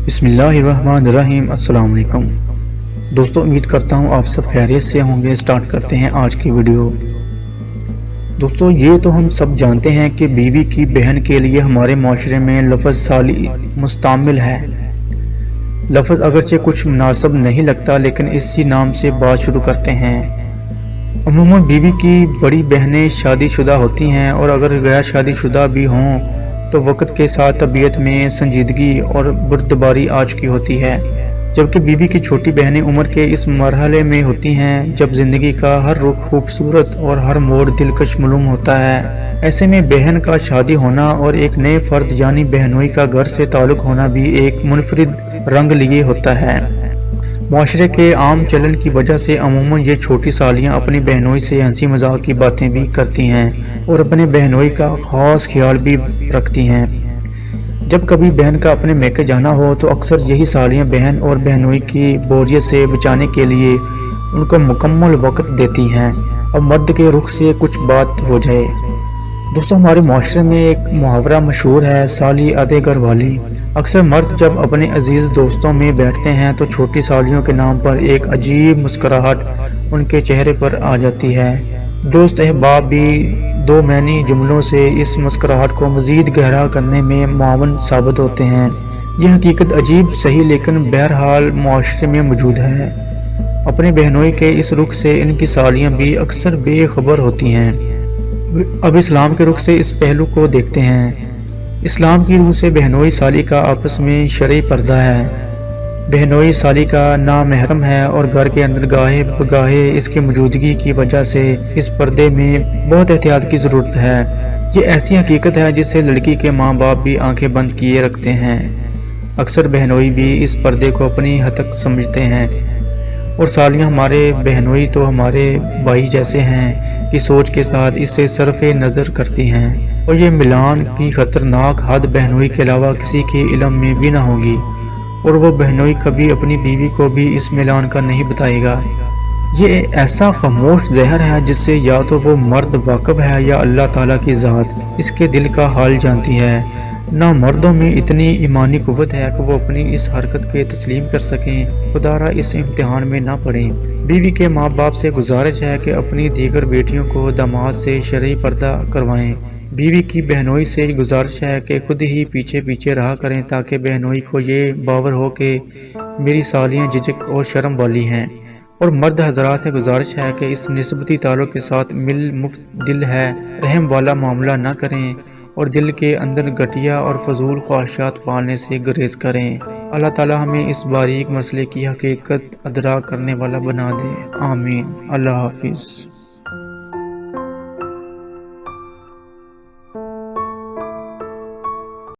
بسم اللہ الرحمن الرحیم۔ السلام علیکم دوستو، امید کرتا ہوں آپ سب خیریت سے ہوں گے۔ سٹارٹ کرتے ہیں آج کی ویڈیو۔ دوستو، یہ تو ہم سب جانتے ہیں کہ بیوی کی بہن کے لیے ہمارے معاشرے میں لفظ سالی مستعمل ہے۔ لفظ اگرچہ کچھ مناسب نہیں لگتا، لیکن اسی نام سے بات شروع کرتے ہیں۔ عموماً بیوی کی بڑی بہنیں شادی شدہ ہوتی ہیں، اور اگر غیر شادی شدہ بھی ہوں تو وقت کے ساتھ طبیعت میں سنجیدگی اور بردباری آ چکی ہوتی ہے، جبکہ بیوی کی چھوٹی بہنیں عمر کے اس مرحلے میں ہوتی ہیں جب زندگی کا ہر رخ خوبصورت اور ہر موڑ دلکش معلوم ہوتا ہے۔ ایسے میں بہن کا شادی ہونا اور ایک نئے فرد یعنی بہنوئی کا گھر سے تعلق ہونا بھی ایک منفرد رنگ لیے ہوتا ہے۔ معاشرے کے عام چلن کی وجہ سے عموماً یہ چھوٹی سالیاں اپنی بہنوئی سے ہنسی مذاق کی باتیں بھی کرتی ہیں اور اپنے بہنوئی کا خاص خیال بھی رکھتی ہیں۔ جب کبھی بہن کا اپنے میکے جانا ہو تو اکثر یہی سالیاں بہن اور بہنوئی کی بوریت سے بچانے کے لیے ان کو مکمل وقت دیتی ہیں۔ اب مرد کے رخ سے کچھ بات ہو جائے۔ دوستو، ہمارے معاشرے میں ایک محاورہ مشہور ہے، سالی آدھے گھر والی۔ اکثر مرد جب اپنے عزیز دوستوں میں بیٹھتے ہیں تو چھوٹی سالیوں کے نام پر ایک عجیب مسکراہٹ ان کے چہرے پر آ جاتی ہے۔ دوست احباب بھی دو معنی جملوں سے اس مسکراہٹ کو مزید گہرا کرنے میں معاون ثابت ہوتے ہیں۔ یہ حقیقت عجیب سہی لیکن بہرحال معاشرے میں موجود ہے۔ اپنے بہنوئی کے اس رخ سے ان کی سالیاں بھی اکثر بے خبر ہوتی ہیں۔ اب اسلام کے رخ سے اس پہلو کو دیکھتے ہیں۔ اسلام کی روح سے بہنوئی سالی کا آپس میں شرعی پردہ ہے۔ بہنوئی سالی کا نامحرم ہے اور گھر کے اندر گاہے بگاہے اس کی موجودگی کی وجہ سے اس پردے میں بہت احتیاط کی ضرورت ہے۔ یہ ایسی حقیقت ہے جس سے لڑکی کے ماں باپ بھی آنکھیں بند کیے رکھتے ہیں۔ اکثر بہنوئی بھی اس پردے کو اپنی ہتک سمجھتے ہیں، اور سالیاں ہمارے بہنوئی تو ہمارے بھائی جیسے ہیں کی سوچ کے ساتھ اس سے صرف نظر کرتی ہیں، اور یہ ملان کی خطرناک حد بہنوئی کے علاوہ کسی کے علم میں بھی نہ ہوگی، اور وہ بہنوئی کبھی اپنی بیوی کو بھی اس ملان کا نہیں بتائے گا۔ یہ ایسا خاموش زہر ہے جس سے یا تو وہ مرد واقف ہے یا اللہ تعالیٰ کی ذات اس کے دل کا حال جانتی ہے۔ نہ مردوں میں اتنی ایمانی قوت ہے کہ وہ اپنی اس حرکت کے تسلیم کر سکیں۔ خدا را اس امتحان میں نہ پڑیں۔ بیوی کے ماں باپ سے گزارش ہے کہ اپنی دیگر بیٹیوں کو داماد سے شرعی پردہ کروائیں۔ بیوی کی بہنوئی سے گزارش ہے کہ خود ہی پیچھے پیچھے رہا کریں تاکہ بہنوئی کو یہ باور ہو کہ میری سالیاں جھجک اور شرم والی ہیں، اور مرد حضرات سے گزارش ہے کہ اس نسبتی تعلق کے ساتھ مل مفت دل ہے رحم والا معاملہ نہ کریں اور دل کے اندر گھٹیا اور فضول خواہشات پالنے سے گریز کریں۔ اللہ تعالیٰ ہمیں اس باریک مسئلے کی حقیقت ادراک کرنے والا بنا دے۔ آمین۔ اللہ حافظ۔